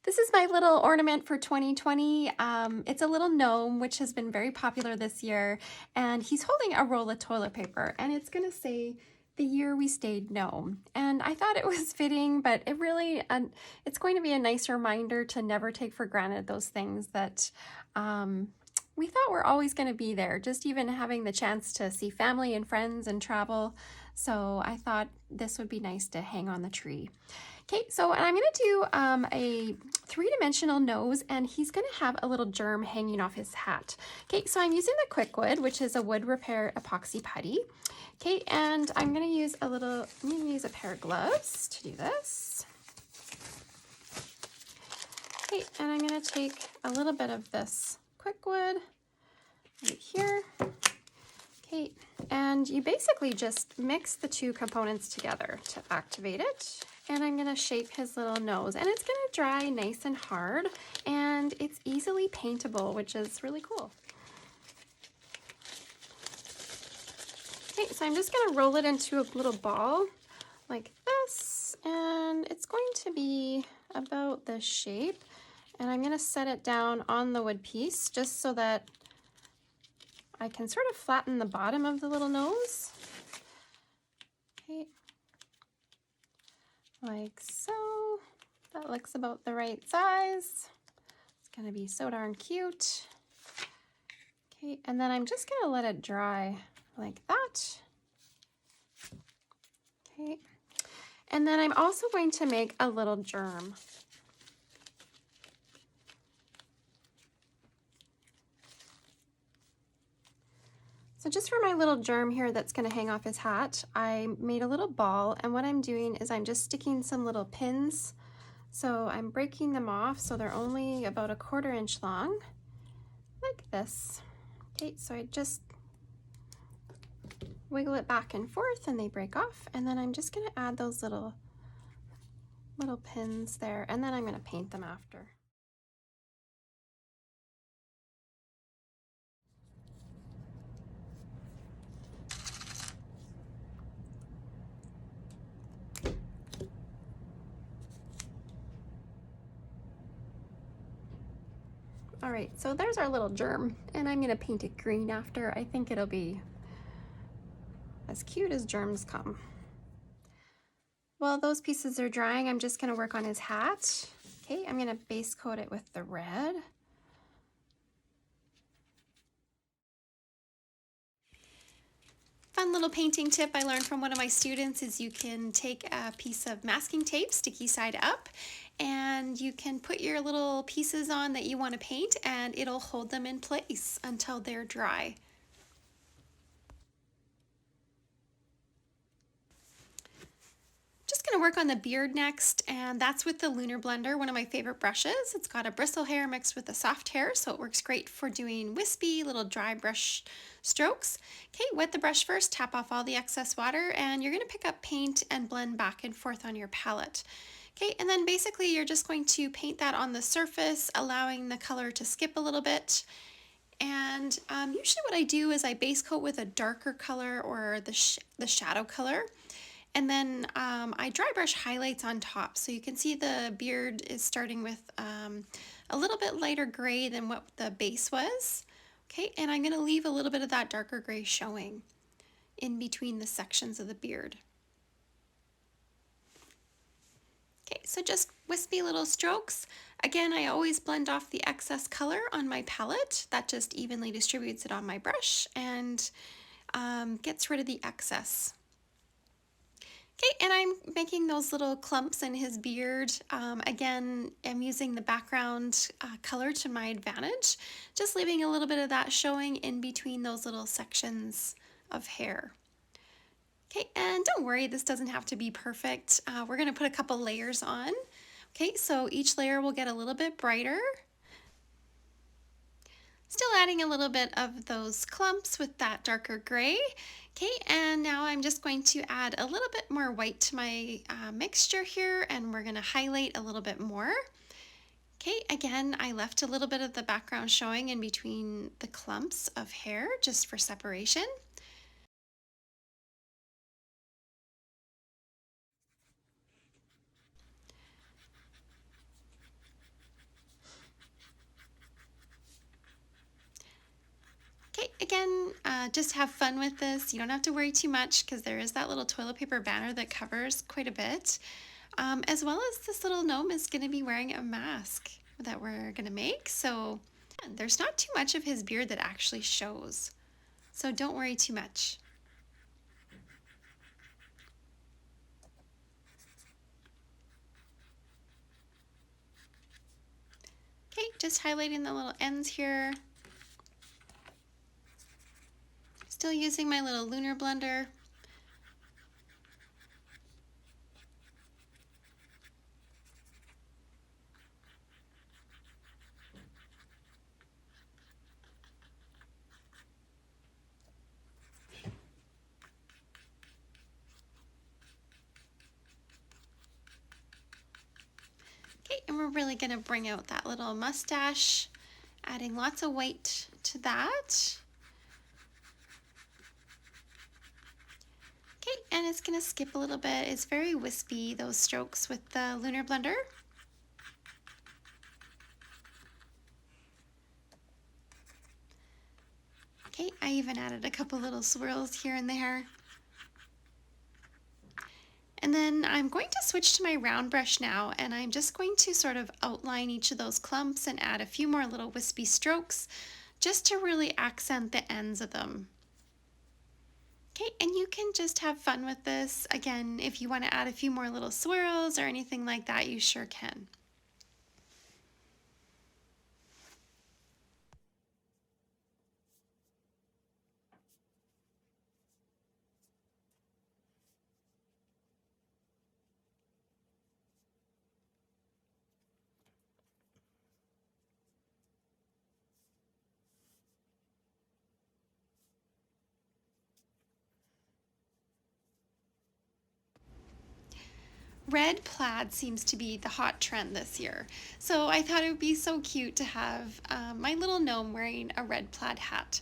This is my little ornament for 2020. It's a little gnome, which has been very popular this year, and he's holding a roll of toilet paper, and it's gonna say, "The year we stayed gnome." And I thought it was fitting, but it's going to be a nice reminder to never take for granted those things that we thought were always gonna be there, just even having the chance to see family and friends and travel. So I thought this would be nice to hang on the tree. Okay, so I'm going to do a three-dimensional nose, and he's going to have a little germ hanging off his hat. Okay, so I'm using the Quick Wood, which is a wood repair epoxy putty. Okay, and I'm going to use a pair of gloves to do this. Okay, and I'm going to take a little bit of this Quick Wood right here. Okay, and you basically just mix the two components together to activate it. And I'm gonna shape his little nose, and it's gonna dry nice and hard, and it's easily paintable, which is really cool. Okay, so I'm just gonna roll it into a little ball like this, and it's going to be about this shape. And I'm gonna set it down on the wood piece just so that I can sort of flatten the bottom of the little nose. Okay. Like so. That looks about the right size. It's gonna be so darn cute. Okay, and then I'm just gonna let it dry like that. Okay, and then I'm also going to make a little germ. So just for my little germ here that's going to hang off his hat, I made a little ball, and what I'm doing is I'm just sticking some little pins. So I'm breaking them off so they're only about 1/4 inch long, like this. Okay, so I just wiggle it back and forth and they break off, and then I'm just going to add those little pins there, and then I'm going to paint them after. All right, so there's our little germ, and I'm gonna paint it green after. I think it'll be as cute as germs come. While those pieces are drying, I'm just gonna work on his hat. Okay, I'm gonna base coat it with the red. Fun little painting tip I learned from one of my students is you can take a piece of masking tape, sticky side up, and you can put your little pieces on that you want to paint, and it'll hold them in place until they're dry. Just going to work on the beard next, and that's with the Lunar Blender, one of my favorite brushes. It's got a bristle hair mixed with a soft hair, so it works great for doing wispy little dry brush strokes. Okay, wet the brush first, tap off all the excess water, and you're going to pick up paint and blend back and forth on your palette. Okay, and then basically you're just going to paint that on the surface, allowing the color to skip a little bit. And usually what I do is I base coat with a darker color or the shadow color. And then I dry brush highlights on top, so you can see the beard is starting with a little bit lighter gray than what the base was. Okay, and I'm going to leave a little bit of that darker gray showing in between the sections of the beard. Okay, so just wispy little strokes. Again, I always blend off the excess color on my palette. That just evenly distributes it on my brush and gets rid of the excess. Okay, and I'm making those little clumps in his beard. Again, I'm using the background color to my advantage, just leaving a little bit of that showing in between those little sections of hair. Okay, and don't worry, this doesn't have to be perfect. We're gonna put a couple layers on. Okay, so each layer will get a little bit brighter. Still adding a little bit of those clumps with that darker gray. Okay, and now I'm just going to add a little bit more white to my mixture here, and we're gonna highlight a little bit more. Okay, again, I left a little bit of the background showing in between the clumps of hair just for separation. just have fun with this. You don't have to worry too much because there is that little toilet paper banner that covers quite a bit. As well as this little gnome is going to be wearing a mask that we're going to make. So there's not too much of his beard that actually shows. So don't worry too much. Okay, just highlighting the little ends here. Still using my little lunar blender. Okay, and we're really going to bring out that little mustache, adding lots of white to that. Okay, and it's going to skip a little bit. It's very wispy, those strokes with the lunar blender. Okay, I even added a couple little swirls here and there. And then I'm going to switch to my round brush now, and I'm just going to sort of outline each of those clumps and add a few more little wispy strokes just to really accent the ends of them. Okay, and you can just have fun with this. Again, if you want to add a few more little swirls or anything like that, you sure can. Red plaid seems to be the hot trend this year, so I thought it would be so cute to have my little gnome wearing a red plaid hat.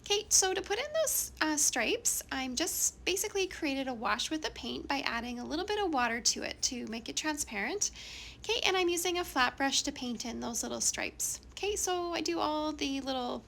Okay, so to put in those stripes, I'm just basically created a wash with the paint by adding a little bit of water to it to make it transparent. Okay, and I'm using a flat brush to paint in those little stripes. Okay, so I do all the little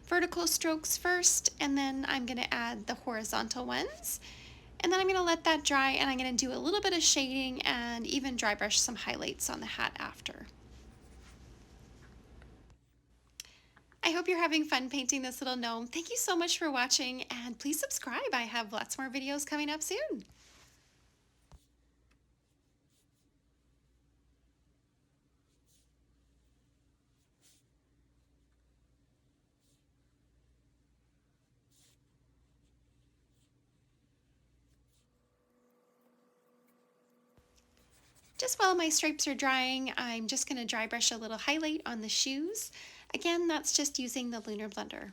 vertical strokes first, and then I'm going to add the horizontal ones. And then I'm going to let that dry, and I'm going to do a little bit of shading and even dry brush some highlights on the hat after. I hope you're having fun painting this little gnome. Thank you so much for watching, and please subscribe. I have lots more videos coming up soon. Just while my stripes are drying, I'm just going to dry brush a little highlight on the shoes. Again, that's just using the Lunar Blender.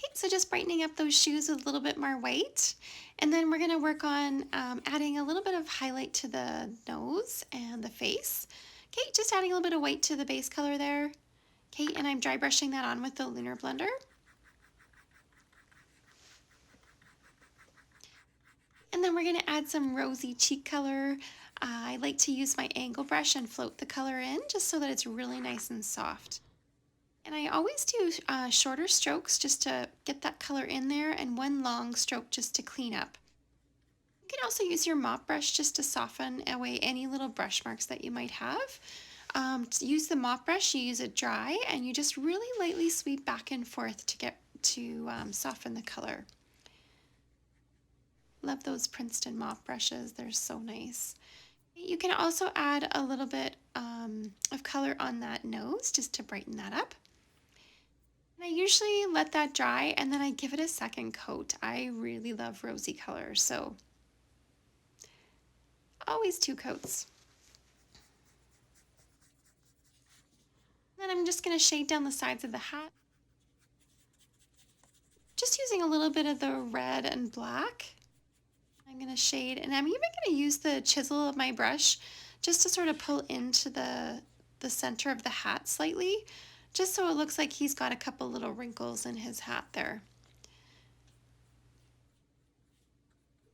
Okay, so just brightening up those shoes with a little bit more white. And then we're going to work on adding a little bit of highlight to the nose and the face. Okay, just adding a little bit of white to the base color there. Okay, and I'm dry brushing that on with the Lunar Blender. And then we're going to add some rosy cheek color. I like to use my angle brush and float the color in just so that it's really nice and soft. And I always do shorter strokes just to get that color in there, and one long stroke just to clean up. You can also use your mop brush just to soften away any little brush marks that you might have. To use the mop brush, you use it dry, and you just really lightly sweep back and forth to get to soften the color. Love those Princeton mop brushes, they're so nice. You can also add a little bit of color on that nose just to brighten that up. And I usually let that dry and then I give it a second coat. I really love rosy color, so. always 2 coats. Then I'm just going to shade down the sides of the hat, just using a little bit of the red and black. I'm going to shade, and I'm even going to use the chisel of my brush just to sort of pull into the center of the hat slightly, just so it looks like he's got a couple little wrinkles in his hat there.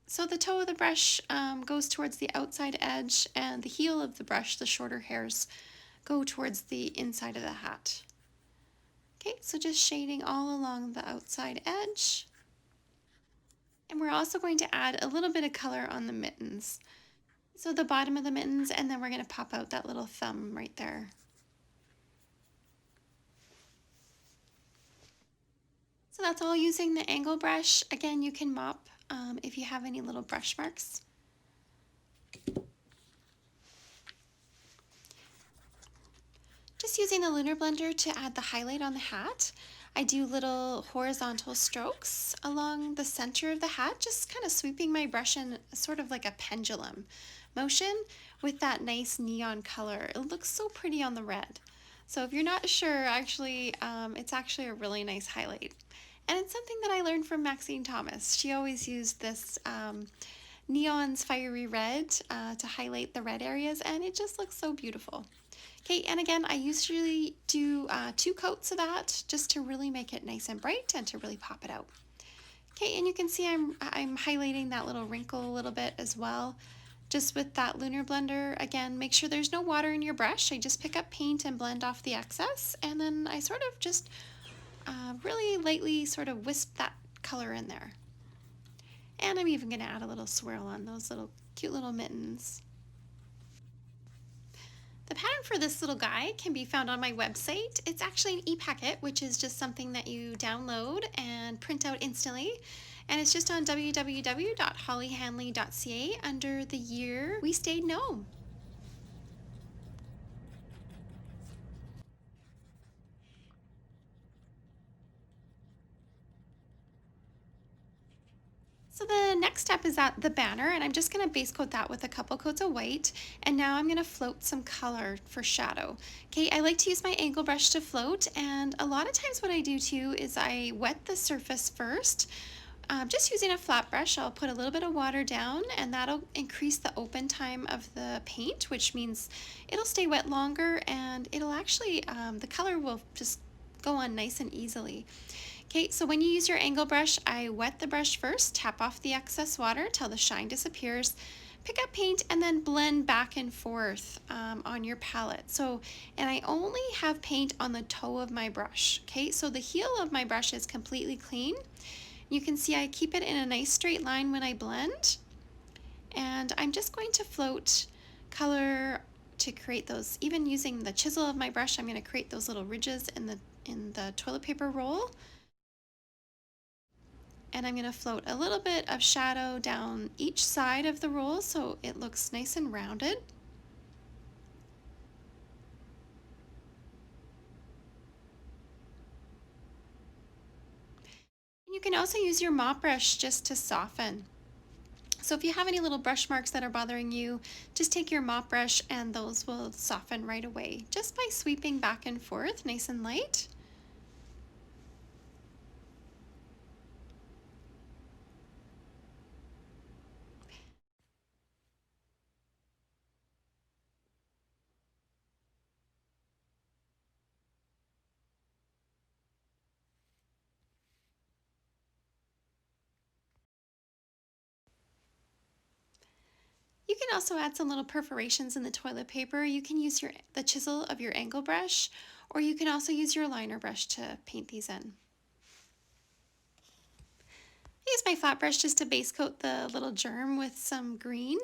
So the toe of the brush goes towards the outside edge, and the heel of the brush, the shorter hairs, go towards the inside of the hat. Okay, so just shading all along the outside edge. And we're also going to add a little bit of color on the mittens. So the bottom of the mittens, and then we're going to pop out that little thumb right there. So that's all using the angle brush. Again, you can mop if you have any little brush marks. Just using the Lunar Blender to add the highlight on the hat. I do little horizontal strokes along the center of the hat, just kind of sweeping my brush in sort of like a pendulum motion with that nice neon color. It looks so pretty on the red. So if you're not sure, actually, it's actually a really nice highlight. And it's something that I learned from Maxine Thomas. She always used this neon's fiery red to highlight the red areas, and it just looks so beautiful. Okay, and again, I usually do 2 coats of that just to really make it nice and bright and to really pop it out. Okay, and you can see I'm highlighting that little wrinkle a little bit as well, just with that Lunar Blender. Again, make sure there's no water in your brush. I just pick up paint and blend off the excess, and then I sort of just really lightly sort of wisp that color in there. And I'm even going to add a little swirl on those little cute little mittens. The pattern for this little guy can be found on my website. It's actually an e-packet, which is just something that you download and print out instantly. And it's just on www.hollyhanley.ca under the year we stayed gnome. So the next step is at the banner, and I'm just going to base coat that with a couple coats of white, and now I'm going to float some color for shadow. Okay, I like to use my angle brush to float, and a lot of times what I do too is I wet the surface first. Just using a flat brush, I'll put a little bit of water down, and that'll increase the open time of the paint, which means it'll stay wet longer, and it'll actually, the color will just go on nice and easily. Okay, so when you use your angle brush, I wet the brush first, tap off the excess water till the shine disappears, pick up paint, and then blend back and forth on your palette. So, and I only have paint on the toe of my brush. Okay, so the heel of my brush is completely clean. You can see I keep it in a nice straight line when I blend. And I'm just going to float color to create those, even using the chisel of my brush, I'm going to create those little ridges in the toilet paper roll. And I'm going to float a little bit of shadow down each side of the roll so it looks nice and rounded. You can also use your mop brush just to soften. So if you have any little brush marks that are bothering you, just take your mop brush and those will soften right away just by sweeping back and forth nice and light. You can also add some little perforations in the toilet paper. You can use the chisel of your angle brush, or you can also use your liner brush to paint these in. I use my flat brush just to base coat the little germ with some green.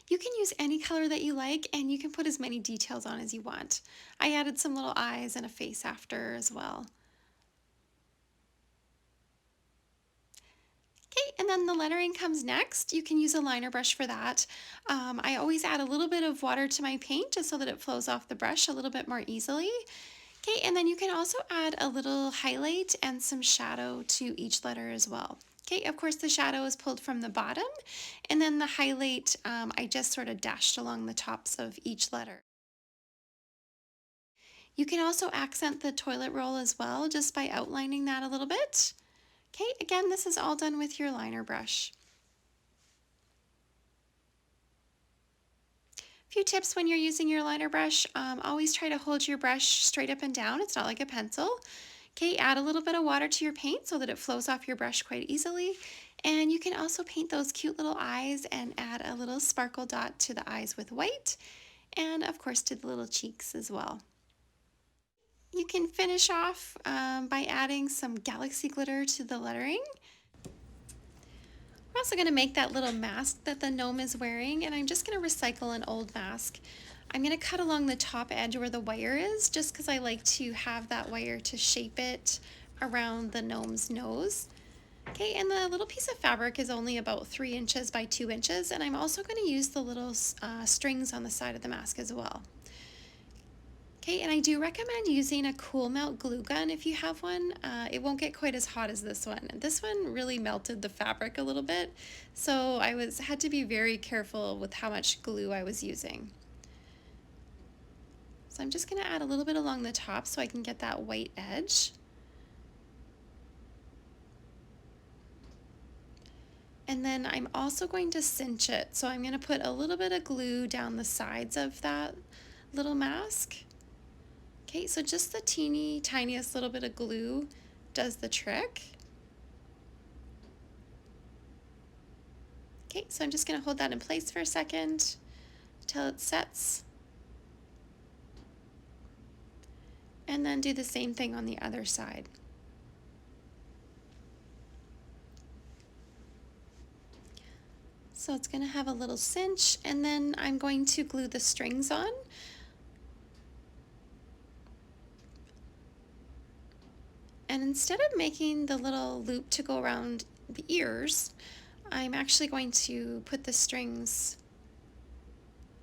You can use any color that you like, and you can put as many details on as you want. I added some little eyes and a face after as well. Okay, and then the lettering comes next. You can use a liner brush for that. I always add a little bit of water to my paint just so that it flows off the brush a little bit more easily. Okay, and then you can also add a little highlight and some shadow to each letter as well. Okay, of course the shadow is pulled from the bottom, and then the highlight I just sort of dashed along the tops of each letter. You can also accent the toilet roll as well just by outlining that a little bit. Okay, again, this is all done with your liner brush. A few tips when you're using your liner brush. Always try to hold your brush straight up and down. It's not like a pencil. Okay, add a little bit of water to your paint so that it flows off your brush quite easily. And you can also paint those cute little eyes and add a little sparkle dot to the eyes with white, and of course to the little cheeks as well. You can finish off by adding some galaxy glitter to the lettering. We're also going to make that little mask that the gnome is wearing, and I'm just going to recycle an old mask. I'm going to cut along the top edge where the wire is, just because I like to have that wire to shape it around the gnome's nose. Okay, and the little piece of fabric is only about 3 inches by 2 inches, and I'm also going to use the little strings on the side of the mask as well. Okay, and I do recommend using a cool melt glue gun if you have one. It won't get quite as hot as this one. This one really melted the fabric a little bit, so I had to be very careful with how much glue I was using. So I'm just going to add a little bit along the top so I can get that white edge. And then I'm also going to cinch it. So I'm going to put a little bit of glue down the sides of that little mask. Okay, so just the teeny tiniest little bit of glue does the trick. Okay, so I'm just going to hold that in place for a second until it sets. And then do the same thing on the other side. So it's going to have a little cinch, and then I'm going to glue the strings on. And instead of making the little loop to go around the ears, I'm actually going to put the strings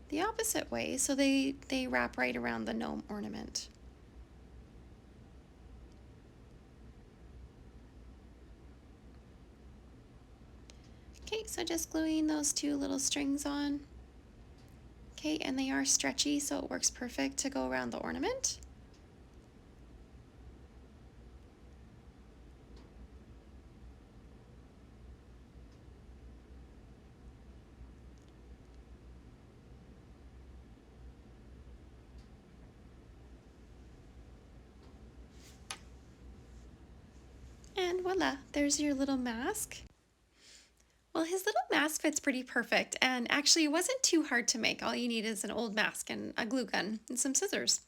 the opposite way so they wrap right around the gnome ornament. Okay, so just gluing those 2 little strings on. Okay, and they are stretchy, so it works perfect to go around the ornament. And voila, there's your little mask. Well, his little mask fits pretty perfect, and actually it wasn't too hard to make. All you need is an old mask and a glue gun and some scissors.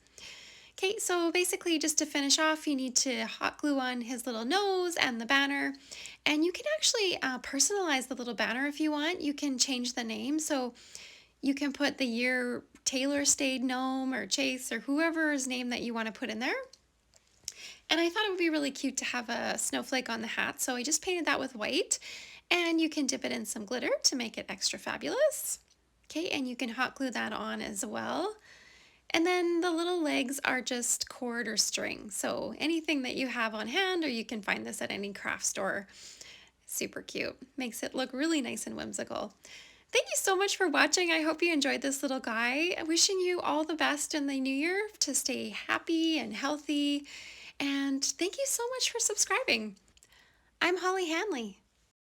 Okay, so basically just to finish off, you need to hot glue on his little nose and the banner. And you can actually personalize the little banner if you want. You can change the name, so you can put the year Taylor stayed gnome or Chase or whoever's name that you want to put in there. And I thought it would be really cute to have a snowflake on the hat, so I just painted that with white. And you can dip it in some glitter to make it extra fabulous. Okay, and you can hot glue that on as well. And then the little legs are just cord or string. So anything that you have on hand, or you can find this at any craft store. Super cute. Makes it look really nice and whimsical. Thank you so much for watching. I hope you enjoyed this little guy. Wishing you all the best in the new year to stay happy and healthy. And thank you so much for subscribing. I'm Holly Hanley.